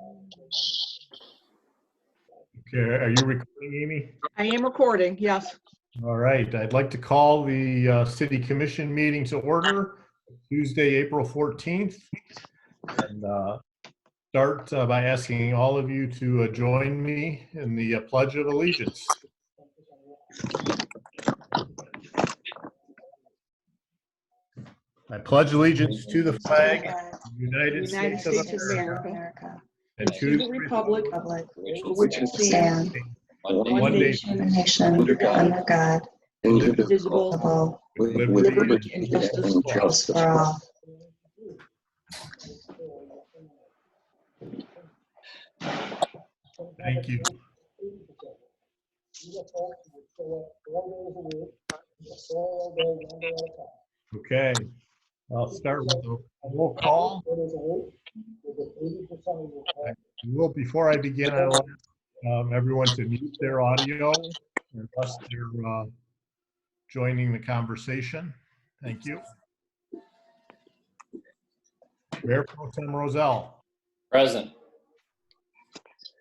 Okay, are you recording, Amy? I am recording, yes. All right, I'd like to call the City Commission meeting to order Tuesday, April 14th. And start by asking all of you to join me in the Pledge of Allegiance. I pledge allegiance to the flag of the United States of America and to the republic for which it stands, one nation, under God, indivisible, with liberty and justice and justice for all. Thank you. Okay, I'll start with a roll call. Before I begin, I want everyone to mute their audio unless they're joining the conversation. Thank you. Mayor Pro Tem Roselle. Present.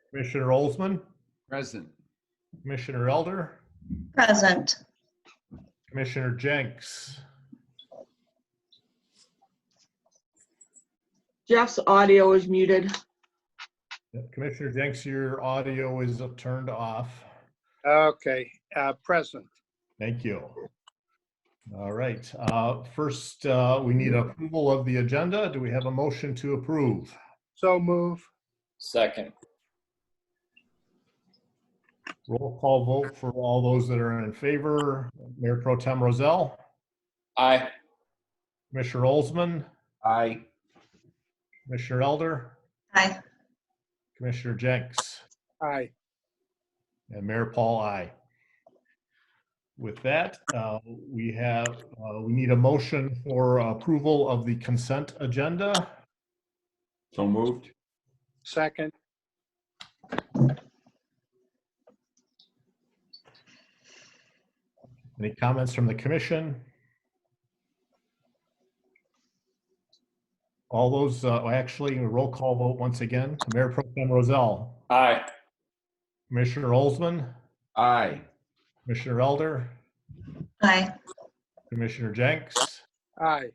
Commissioner Olsman. Present. Commissioner Elder. Present. Commissioner Jenks. Jeff's audio is muted. Commissioner Jenks, your audio is turned off. Okay, present. Thank you. All right. First, we need approval of the agenda. Do we have a motion to approve? So move. Second. Roll call vote for all those that are in favor. Mayor Pro Tem Roselle. Aye. Commissioner Olsman. Aye. Commissioner Elder. Aye. Commissioner Jenks. Aye. And Mayor Paul, aye. With that, we need a motion for approval of the consent agenda. So moved. Second. Any comments from the commission? All those, actually, a roll call vote once again. Mayor Pro Tem Roselle. Aye. Commissioner Olsman. Aye. Commissioner Elder. Aye. Commissioner Jenks. Aye.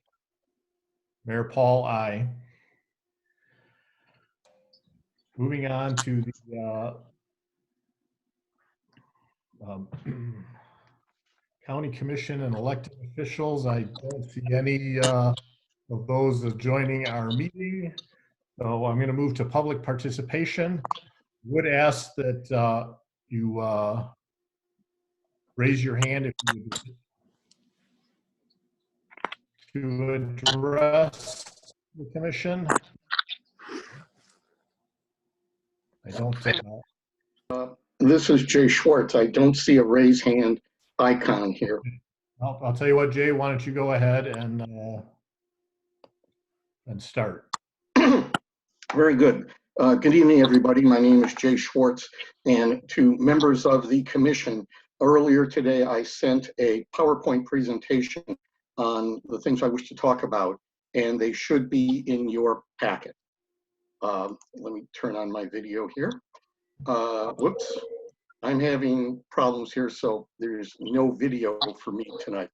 Mayor Paul, aye. Moving on to the County Commission and elected officials. I don't see any of those joining our meeting. So I'm going to move to public participation. Would ask that you raise your hand if you would to address the commission. I don't think. This is Jay Schwartz. I don't see a raise hand icon here. I'll tell you what, Jay, why don't you go ahead and start. Very good. Good evening, everybody. My name is Jay Schwartz, and to members of the commission, earlier today I sent a PowerPoint presentation on the things I wish to talk about, and they should be in your packet. Let me turn on my video here. Whoops. I'm having problems here, so there's no video for me tonight.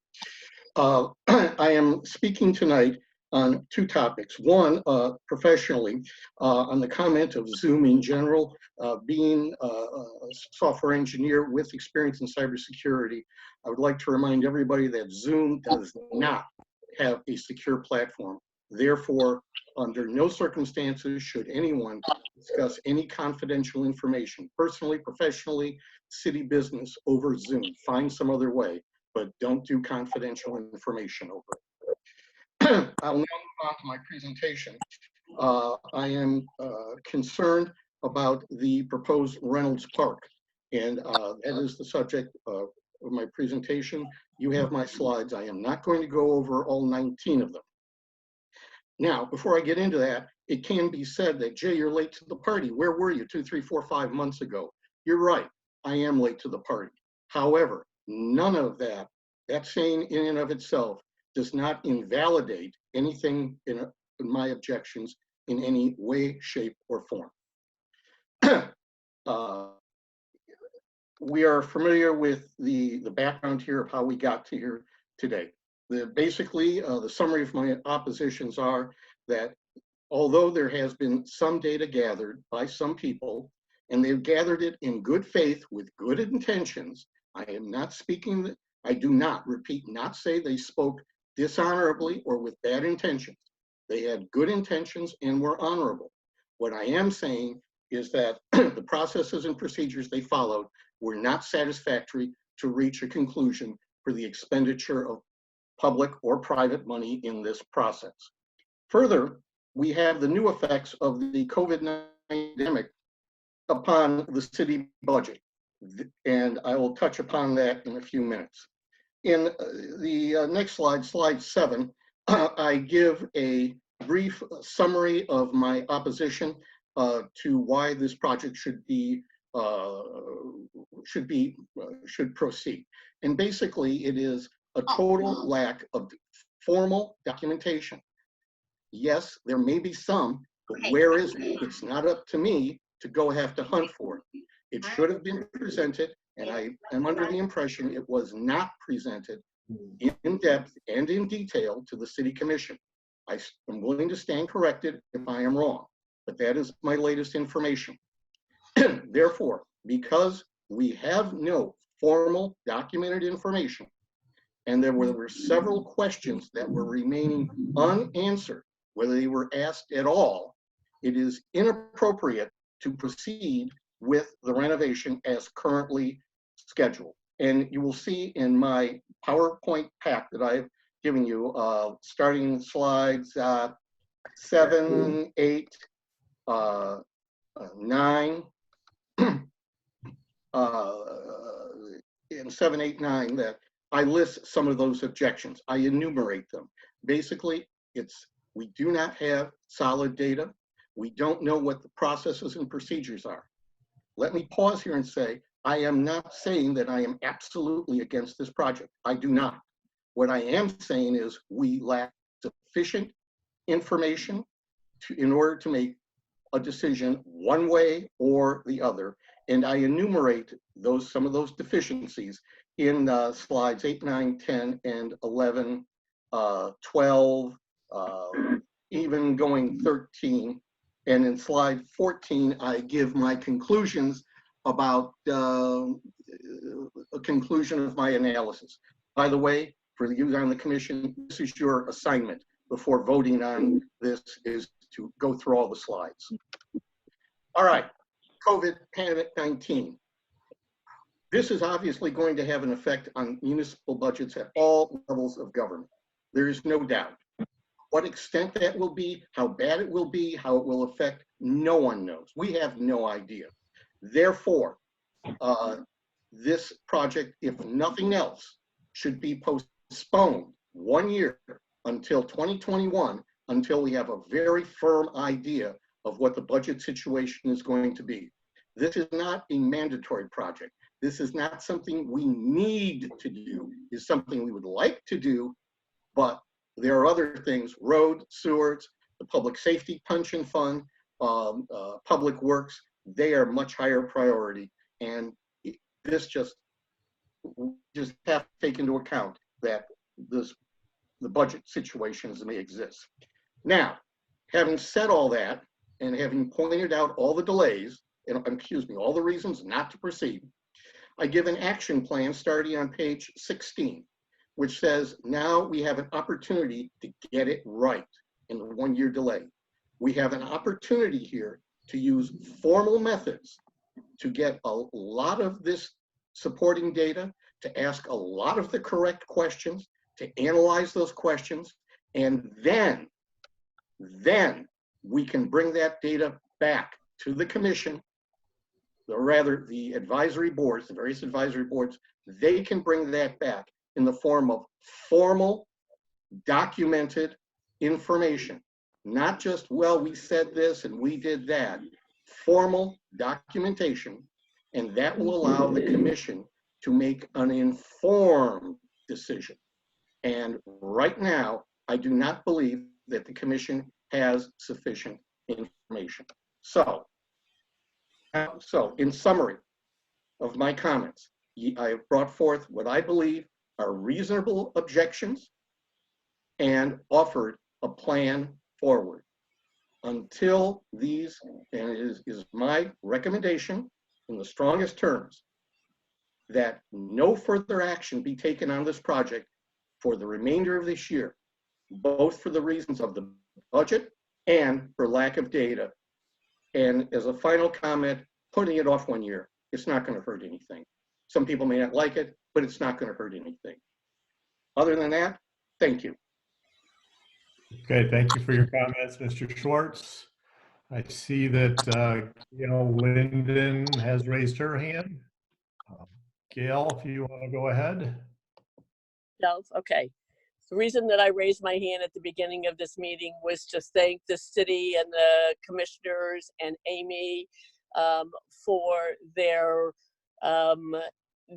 I am speaking tonight on two topics. One, professionally, on the comment of Zoom in general. Being a software engineer with experience in cybersecurity, I would like to remind everybody that Zoom does not have a secure platform. Therefore, under no circumstances should anyone discuss any confidential information, personally, professionally, city business, over Zoom. Find some other way, but don't do confidential information over it. I'll now move on to my presentation. I am concerned about the proposed Reynolds Park, and that is the subject of my presentation. You have my slides. I am not going to go over all 19 of them. Now, before I get into that, it can be said that, Jay, you're late to the party. Where were you 2, 3, 4, 5 months ago? You're right. I am late to the party. However, none of that saying in and of itself does not invalidate anything in my objections in any way, shape, or form. We are familiar with the background here of how we got to here today. Basically, the summary of my oppositions are that although there has been some data gathered by some people, and they've gathered it in good faith with good intentions, I am not speaking, I do not, repeat, not say they spoke dishonorably or with bad intentions. They had good intentions and were honorable. What I am saying is that the processes and procedures they followed were not satisfactory to reach a conclusion for the expenditure of public or private money in this process. Further, we have the new effects of the COVID-19 pandemic upon the city budget, and I will touch upon that in a few minutes. In the next slide, slide 7, I give a brief summary of my opposition to why this project should proceed. And basically, it is a total lack of formal documentation. Yes, there may be some, but where is it? It's not up to me to go have to hunt for it. It should have been presented, and I am under the impression it was not presented in depth and in detail to the City Commission. I am willing to stand corrected if I am wrong, but that is my latest information. Therefore, because we have no formal documented information, and there were several questions that were remaining unanswered, whether they were asked at all, it is inappropriate to proceed with the renovation as currently scheduled. And you will see in my PowerPoint pack that I've given you, starting slides 7, 8, 9, in 7, 8, 9, that I list some of those objections. I enumerate them. Basically, we do not have solid data. We don't know what the processes and procedures are. Let me pause here and say, I am not saying that I am absolutely against this project. I do not. What I am saying is we lack sufficient information in order to make a decision one way or the other. And I enumerate some of those deficiencies in slides 8, 9, 10, and 11, 12, even going 13. And in slide 14, I give my conclusions about a conclusion of my analysis. By the way, for you on the commission, this is your assignment before voting on this, is to go through all the slides. All right, COVID-19. This is obviously going to have an effect on municipal budgets at all levels of government. There is no doubt. What extent that will be, how bad it will be, how it will affect, no one knows. We have no idea. Therefore, this project, if nothing else, should be postponed 1 year until 2021, until we have a very firm idea of what the budget situation is going to be. This is not a mandatory project. This is not something we need to do. It's something we would like to do, but there are other things, road, sewers, the public safety pension fund, public works, they are much higher priority. And this just have to take into account that the budget situations may exist. Now, having said all that, and having pointed out all the delays, and excuse me, all the reasons not to proceed, I give an action plan starting on page 16, which says now we have an opportunity to get it right in the 1 year delay. We have an opportunity here to use formal methods to get a lot of this supporting data, to ask a lot of the correct questions, to analyze those questions, and then we can bring that data back to the commission, or rather the advisory boards, the various advisory boards, they can bring that back in the form of formal, documented information. Not just, well, we said this and we did that. Formal documentation, and that will allow the commission to make an informed decision. And right now, I do not believe that the commission has sufficient information. So, So in summary of my comments, I have brought forth what I believe are reasonable objections and offered a plan forward. Until these, and it is my recommendation in the strongest terms, that no further action be taken on this project for the remainder of this year, both for the reasons of the budget and for lack of data. And as a final comment, putting it off 1 year, it's not going to hurt anything. Some people may not like it, but it's not going to hurt anything. Other than that, thank you. Okay, thank you for your comments, Mr. Schwartz. I see that Gail Linden has raised her hand. Gail, if you want to go ahead. No, okay. The reason that I raised my hand at the beginning of this meeting was to thank the city and the commissioners and Amy for their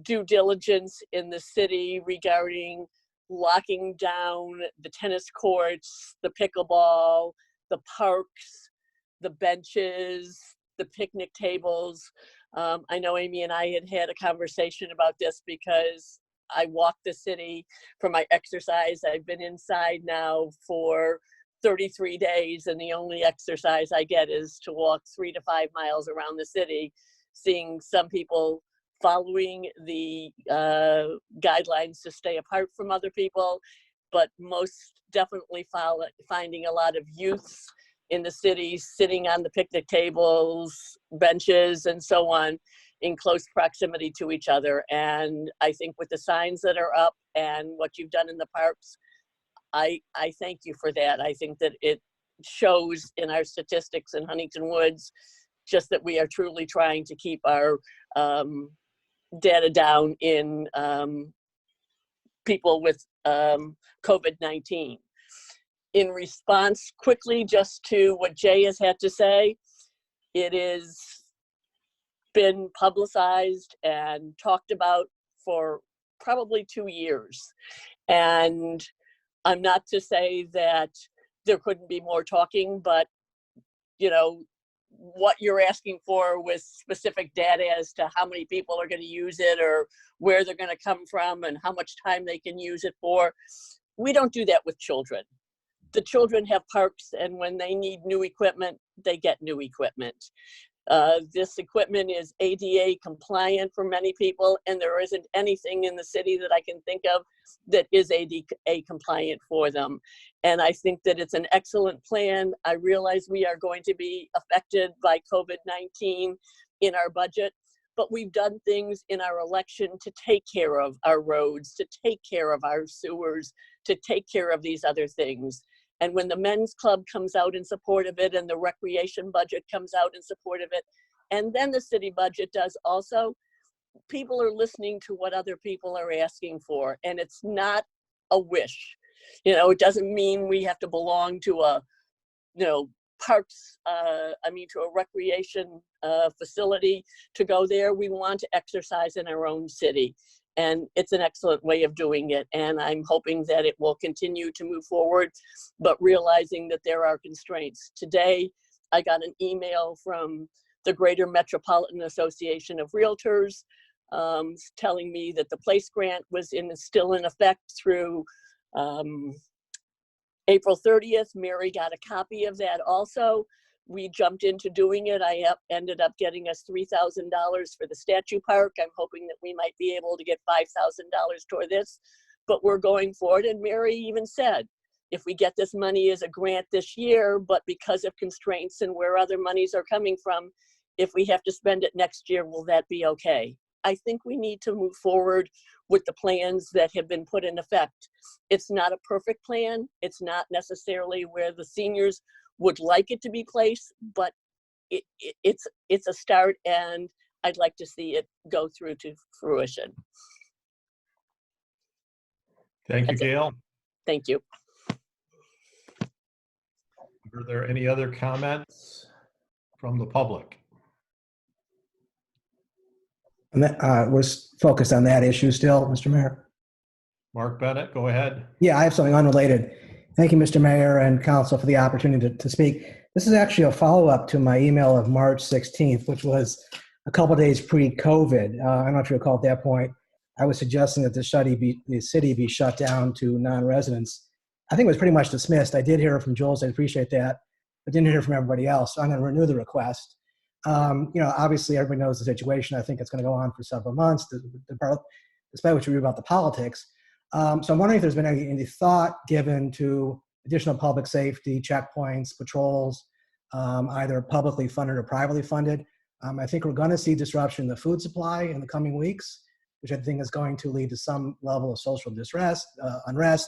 due diligence in the city regarding locking down the tennis courts, the pickleball, the parks, the benches, the picnic tables. I know Amy and I had a conversation about this because I walk the city for my exercise. I've been inside now for 33 days, and the only exercise I get is to walk 3 to 5 miles around the city, seeing some people following the guidelines to stay apart from other people, but most definitely finding a lot of youths in the city sitting on the picnic tables, benches, and so on, in close proximity to each other. And I think with the signs that are up and what you've done in the parks, I thank you for that. I think that it shows in our statistics in Huntington Woods just that we are truly trying to keep our data down in people with COVID-19. In response quickly just to what Jay has had to say, it is been publicized and talked about for probably 2 years. And I'm not to say that there couldn't be more talking, but you know, what you're asking for with specific data as to how many people are going to use it or where they're going to come from and how much time they can use it for. We don't do that with children. The children have parks, and when they need new equipment, they get new equipment. This equipment is ADA compliant for many people, and there isn't anything in the city that I can think of that is ADA compliant for them. And I think that it's an excellent plan. I realize we are going to be affected by COVID-19 in our budget, but we've done things in our election to take care of our roads, to take care of our sewers, to take care of these other things. And when the men's club comes out in support of it and the recreation budget comes out in support of it, and then the city budget does also, people are listening to what other people are asking for. And it's not a wish. You know, it doesn't mean we have to belong to a, you know, parks, to a recreation facility to go there. We want to exercise in our own city. And it's an excellent way of doing it. And I'm hoping that it will continue to move forward, but realizing that there are constraints. Today, I got an email from the Greater Metropolitan Association of Realtors telling me that the place grant was still in effect through April 30th. Mary got a copy of that also. We jumped into doing it. I ended up getting us $3,000 for the statue park. I'm hoping that we might be able to get $5,000 toward this, but we're going forward. And Mary even said, if we get this money as a grant this year, but because of constraints and where other monies are coming from, if we have to spend it next year, will that be okay? I think we need to move forward with the plans that have been put in effect. It's not a perfect plan. It's not necessarily where the seniors would like it to be placed, but it's a start, and I'd like to see it go through to fruition. Thank you, Gail. Thank you. Are there any other comments from the public? And that was focused on that issue still, Mr. Mayor. Mark Bennett, go ahead. Yeah, I have something unrelated. Thank you, Mr. Mayor and Council, for the opportunity to speak. This is actually a follow-up to my email of March 16th, which was a couple of days pre-COVID. I don't know if you recall at that point, I was suggesting that the city be shut down to non-residents. I think it was pretty much dismissed. I did hear from Jules, I appreciate that, but didn't hear from everybody else. So I'm going to renew the request. Obviously everybody knows the situation. I think it's going to go on for several months, despite what you read about the politics. So I'm wondering if there's been any thought given to additional public safety, checkpoints, patrols, either publicly funded or privately funded. I think we're going to see disruption in the food supply in the coming weeks, which I think is going to lead to some level of social unrest.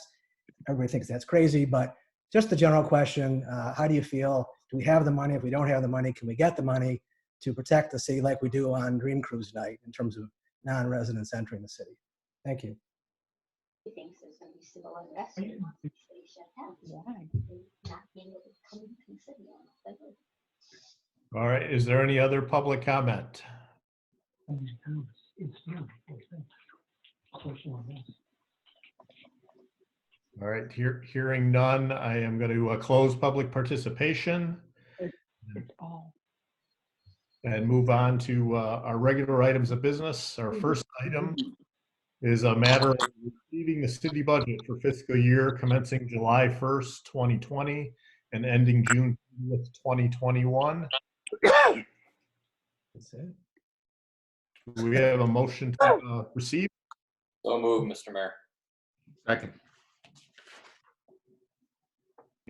Everybody thinks that's crazy, but just the general question, how do you feel? Do we have the money? If we don't have the money, can we get the money to protect the city like we do on Dream Cruise night in terms of non-residents entering the city? Thank you. He thinks there's going to be civil unrest. He wants the city shut down. Why? Not being able to come into the city on February. All right, is there any other public comment? All right, hearing none, I am going to close public participation and move on to our regular items of business. Our first item is a matter of receiving the city budget for fiscal year commencing July 1st, 2020 and ending June 30th, 2021. That's it. Do we have a motion to receive? So moved, Mr. Mayor. Second.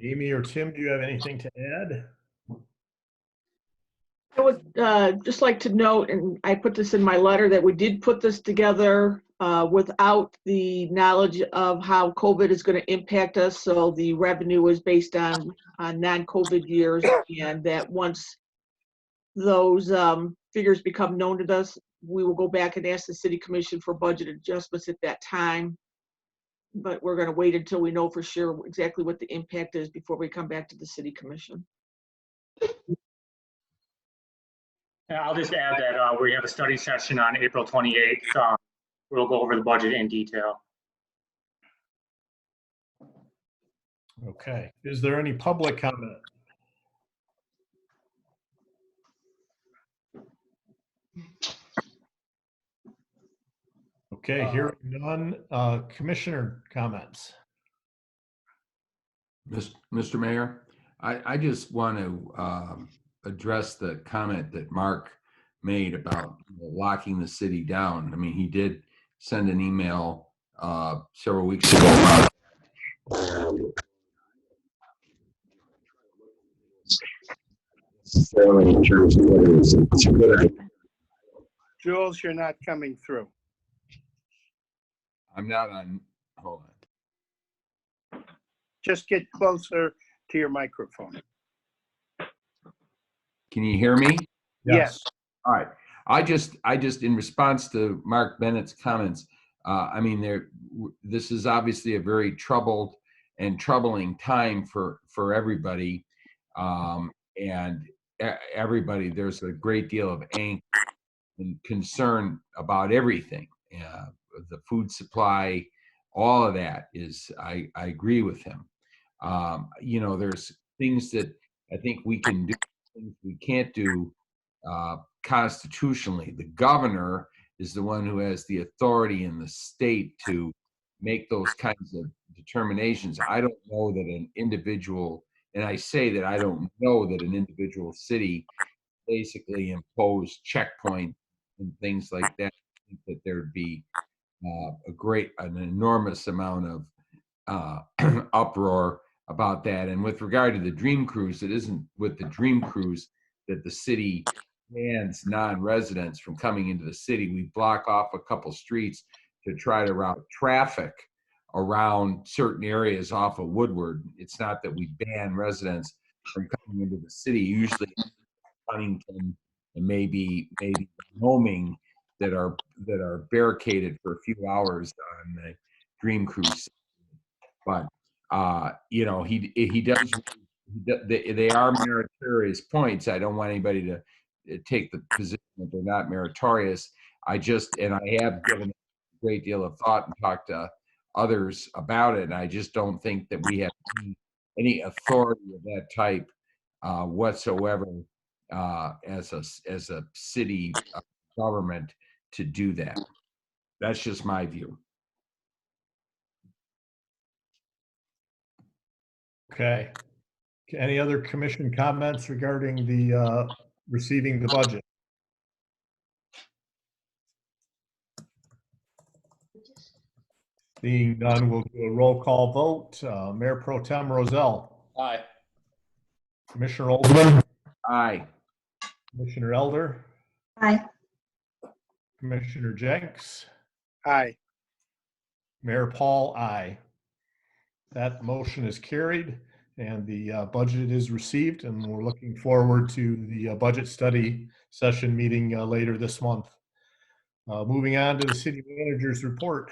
Amy or Tim, do you have anything to add? I would just like to note, and I put this in my letter, that we did put this together without the knowledge of how COVID is going to impact us. So the revenue is based on non-COVID years, and that once those figures become known to us, we will go back and ask the city commission for budget adjustments at that time. But we're going to wait until we know for sure exactly what the impact is before we come back to the city commission. Yeah, I'll just add that we have a study session on April 28th. We'll go over the budget in detail. Okay. Is there any public comment? Okay, hearing none. Commissioner comments. Mr. Mayor, I just want to address the comment that Mark made about locking the city down. I mean, he did send an email several weeks ago. Jules, you're not coming through. I'm not on, hold on. Just get closer to your microphone. Can you hear me? Yes. All right. I just in response to Mark Bennett's comments, I mean, this is obviously a very troubled and troubling time for everybody. And everybody, there's a great deal of angst and concern about everything. The food supply, all of that is, I agree with him. You know, there's things that I think we can do, things we can't do constitutionally. The governor is the one who has the authority in the state to make those kinds of determinations. I don't know that an individual, and I say that I don't know that an individual city basically imposed checkpoints and things like that. I think that there'd be an enormous amount of uproar about that. And with regard to the Dream Cruise, it isn't with the Dream Cruise that the city bans non-residents from coming into the city. We block off a couple streets to try to route traffic around certain areas off of Woodward. It's not that we ban residents from coming into the city. Usually Huntington and maybe Wyoming that are barricaded for a few hours on the Dream Cruise. But you know, he does. They are meritorious points. I don't want anybody to take the position that they're not meritorious. I have given a great deal of thought and talked to others about it. And I just don't think that we have any authority of that type whatsoever as a city government to do that. That's just my view. Okay. Any other commission comments regarding the receiving the budget? Being done, we'll do a roll call vote. Mayor Pro Tem Rozell. Aye. Commissioner Oldman. Aye. Commissioner Elder. Aye. Commissioner Jenks. Aye. Mayor Paul, aye. That motion is carried and the budget is received, and we're looking forward to the budget study session meeting later this month. Moving on to the city manager's report.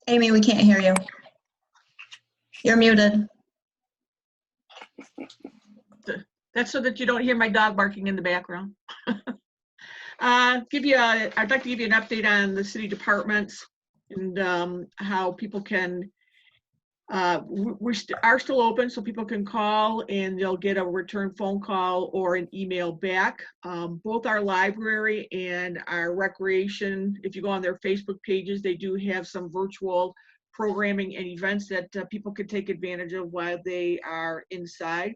Amy, we can't hear you. You're muted. That's so that you don't hear my dog barking in the background. I'd like to give you an update on the city departments and how people can, we are still open, so people can call and they'll get a return phone call or an email back. Both our library and our recreation, if you go on their Facebook pages, they do have some virtual programming and events that people can take advantage of while they are inside.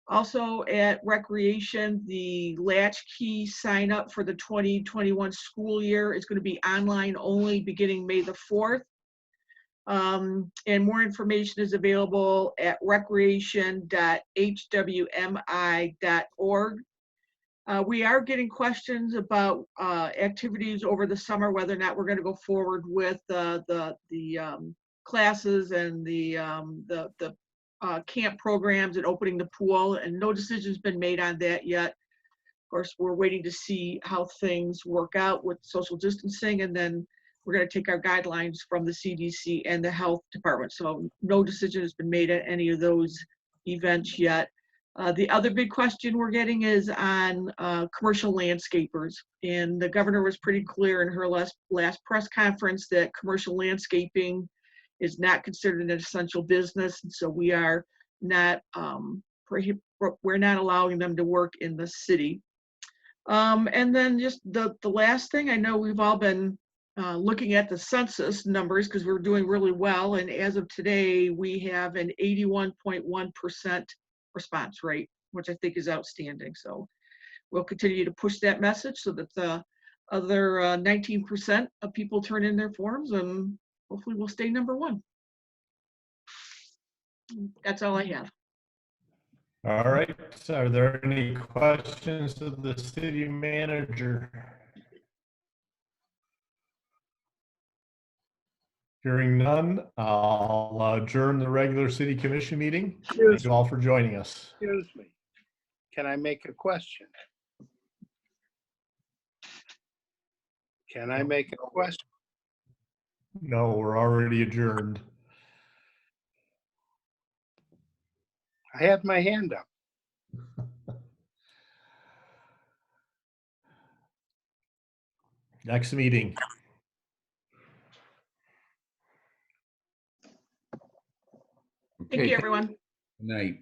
Also at Recreation, the latchkey sign up for the 2021 school year is going to be online only beginning May the 4th. And more information is available at recreation.hwmi.org. We are getting questions about activities over the summer, whether or not we're going to go forward with the classes and the camp programs and opening the pool, and no decision's been made on that yet. Of course, we're waiting to see how things work out with social distancing, and then we're going to take our guidelines from the CDC and the health department. So no decision has been made at any of those events yet. The other big question we're getting is on commercial landscapers, and the governor was pretty clear in her last press conference that commercial landscaping is not considered an essential business, and so we are not we're not allowing them to work in the city. And then just the last thing, I know we've all been looking at the census numbers because we're doing really well, and as of today we have an 81.1% response rate, which I think is outstanding. So we'll continue to push that message so that the other 19% of people turn in their forms, and hopefully we'll stay number one. That's all I have. All right. Are there any questions of the city manager? Hearing none, I'll adjourn the regular city commission meeting. Thank you all for joining us. Excuse me. Can I make a question? Can I make a question? No, we're already adjourned. I had my hand up. Next meeting. Thank you, everyone. Good night.